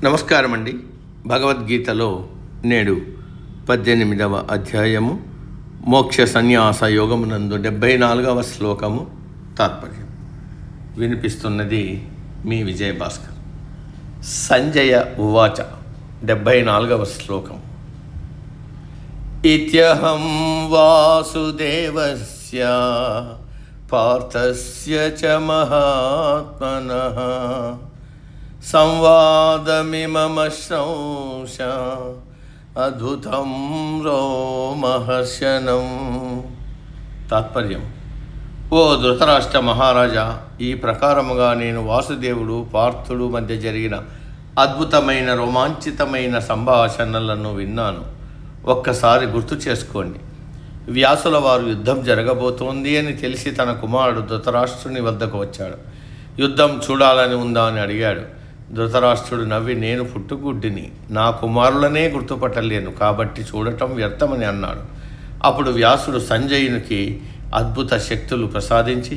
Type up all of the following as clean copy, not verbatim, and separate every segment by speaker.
Speaker 1: నమస్కారం అండి. భగవద్గీతలో నేడు 18వ అధ్యాయము మోక్ష సన్యాస యోగమునందు 74వ శ్లోకము తాత్పర్యం వినిపిస్తున్నది మీ విజయభాస్కర్. సంజయ ఉవాచ 74వ శ్లోకం. ఇత్యహం వాసుదేవస్య పార్థస్య చ మహాత్మనః సంవాదమిమమ శ్రౌష అద్భుతం రోమహర్షణం. తాత్పర్యం: ఓ ధృతరాష్ట్ర మహారాజా, ఈ ప్రకారముగా నేను వాసుదేవుడు పార్థుడు మధ్య జరిగిన అద్భుతమైన రోమాంచితమైన సంభాషణలను విన్నాను. ఒక్కసారి గుర్తు చేసుకోండి. వ్యాసుల వారు యుద్ధం జరగబోతోంది అని తెలిసి తన కుమారుడు ధృతరాష్ట్రుని వద్దకు వచ్చాడు. యుద్ధం చూడాలని ఉందా అని అడిగాడు. ధృతరాష్ట్రుడు నవ్వి, నేను పుట్టుగుడ్డిని, నా కుమారులనే గుర్తుపట్టలేను, కాబట్టి చూడటం వ్యర్థమని అన్నాడు. అప్పుడు వ్యాసుడు సంజయునికి అద్భుత శక్తులు ప్రసాదించి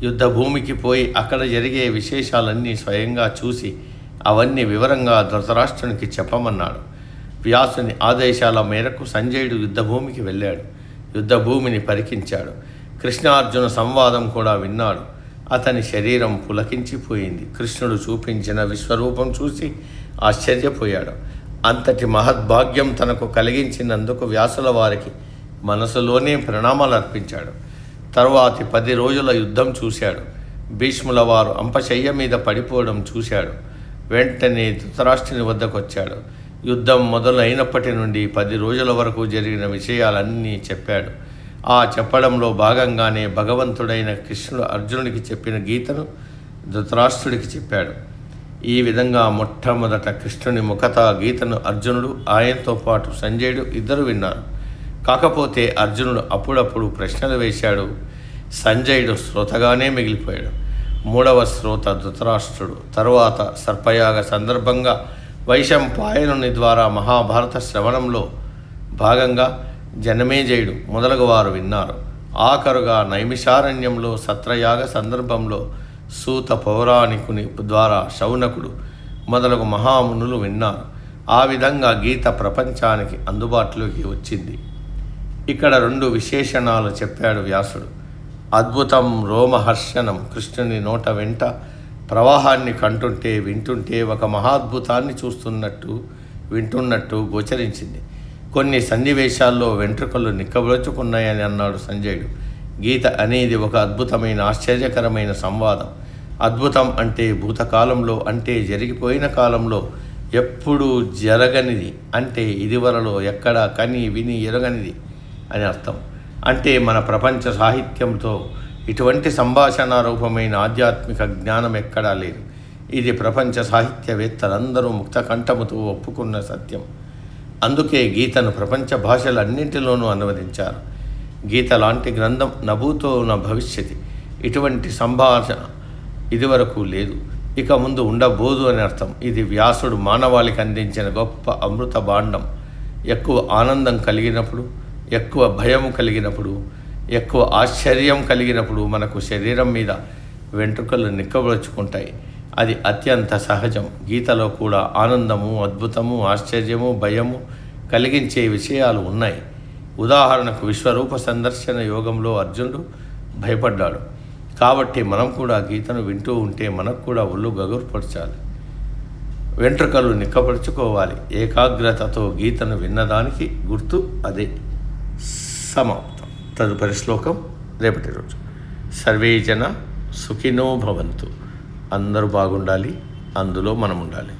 Speaker 1: యుద్ధ భూమికి పోయి అక్కడ జరిగే విశేషాలన్నీ స్వయంగా చూసి అవన్నీ వివరంగా ధృతరాష్ట్రునికి చెప్పమన్నాడు. వ్యాసుని ఆదేశాల మేరకు సంజయుడు యుద్ధభూమికి వెళ్ళాడు. యుద్ధభూమిని పరికించాడు. కృష్ణార్జున సంవాదం కూడా విన్నాడు. అతని శరీరం పులకించిపోయింది. కృష్ణుడు చూపించిన విశ్వరూపం చూసి ఆశ్చర్యపోయాడు. అంతటి మహద్భాగ్యం తనకు కలిగించినందుకు వ్యాసుల వారికి మనసులోనే ప్రణామాలు అర్పించాడు. తరువాతి 10 రోజుల యుద్ధం చూశాడు. భీష్ముల వారు అంపశయ్య మీద పడిపోవడం చూశాడు. వెంటనే ధృతరాష్ట్రుని వద్దకు వచ్చాడు. యుద్ధం మొదలైనప్పటి నుండి 10 రోజుల వరకు జరిగిన విషయాలన్నీ చెప్పాడు. ఆ చెప్పడంలో భాగంగానే భగవంతుడైన కృష్ణుడు అర్జునుడికి చెప్పిన గీతను ధృతరాష్ట్రుడికి చెప్పాడు. ఈ విధంగా మొట్టమొదట కృష్ణుని ముఖత గీతను అర్జునుడు, ఆయనతో పాటు సంజయుడు ఇద్దరు విన్నారు. కాకపోతే అర్జునుడు అప్పుడప్పుడు ప్రశ్నలు వేశాడు. సంజయుడు శ్రోతగానే మిగిలిపోయాడు. 3వ శ్రోత ధృతరాష్ట్రుడు. తరువాత సర్పయాగ సందర్భంగా వైశంపాయనుని ద్వారా మహాభారత శ్రవణంలో భాగంగా జనమేజయుడు మొదలగు వారు విన్నారు. ఆఖరుగా నైమిషారణ్యంలో సత్రయాగ సందర్భంలో సూత పౌరాణికుని ద్వారా శౌనకుడు మొదలగు మహామునులు విన్నారు. ఆ విధంగా గీత ప్రపంచానికి అందుబాటులోకి వచ్చింది. ఇక్కడ 2 విశేషణాలు చెప్పాడు వ్యాసుడు. అద్భుతం రోమహర్షణం, కృష్ణుని నోట వెంట ప్రవాహాన్ని కంటుంటే వింటుంటే ఒక మహాద్భుతాన్ని చూస్తున్నట్టు వింటున్నట్టు గోచరించింది. కొన్ని సన్నివేశాల్లో వెంట్రుకలు నిక్కబొలుచుకున్నాయని అన్నాడు సంజయుడు. గీత అనేది ఒక అద్భుతమైన ఆశ్చర్యకరమైన సంవాదం. అద్భుతం అంటే భూతకాలంలో, అంటే జరిగిపోయిన కాలంలో ఎప్పుడూ జరగనిది, అంటే ఇదివరలో ఎక్కడా కని విని ఎరగనిది అని అర్థం. అంటే మన ప్రపంచ సాహిత్యంతో ఇటువంటి సంభాషణ రూపమైన ఆధ్యాత్మిక జ్ఞానం ఎక్కడా లేదు. ఇది ప్రపంచ సాహిత్యవేత్తలందరూ ముక్త కంఠముతో ఒప్పుకున్న సత్యం. అందుకే గీతను ప్రపంచ భాషలన్నింటిలోనూ అనువదించారు. గీత లాంటి గ్రంథం నభూతో న భవిష్యతి. ఇటువంటి సంభాషణ ఇదివరకు లేదు, ఇక ముందు ఉండబోదు అని అర్థం. ఇది వ్యాసుడు మానవాళికి అందించిన గొప్ప అమృత భాండం. ఎక్కువ ఆనందం కలిగినప్పుడు, ఎక్కువ భయం కలిగినప్పుడు, ఎక్కువ ఆశ్చర్యం కలిగినప్పుడు మనకు శరీరం మీద వెంట్రుకలు నిక్కబొలుచుకుంటాయి. అది అత్యంత సహజం. గీతలో కూడా ఆనందము, అద్భుతము, ఆశ్చర్యము, భయము కలిగించే విషయాలు ఉన్నాయి. ఉదాహరణకు విశ్వరూప సందర్శన యోగంలో అర్జునుడు భయపడ్డాడు. కాబట్టి మనం కూడా గీతను వింటూ ఉంటే మనకు కూడా ఒళ్ళు గగుర్పరచాలి, వెంట్రుకలు నిక్కపరుచుకోవాలి. ఏకాగ్రతతో గీతను విన్నదానికి గుర్తు అదే. సమాప్తం. తదుపరి శ్లోకం రేపటి రోజు. సర్వే జన సుఖినో భవంతు. అందరూ బాగుండాలి, అందులో మనం ఉండాలి.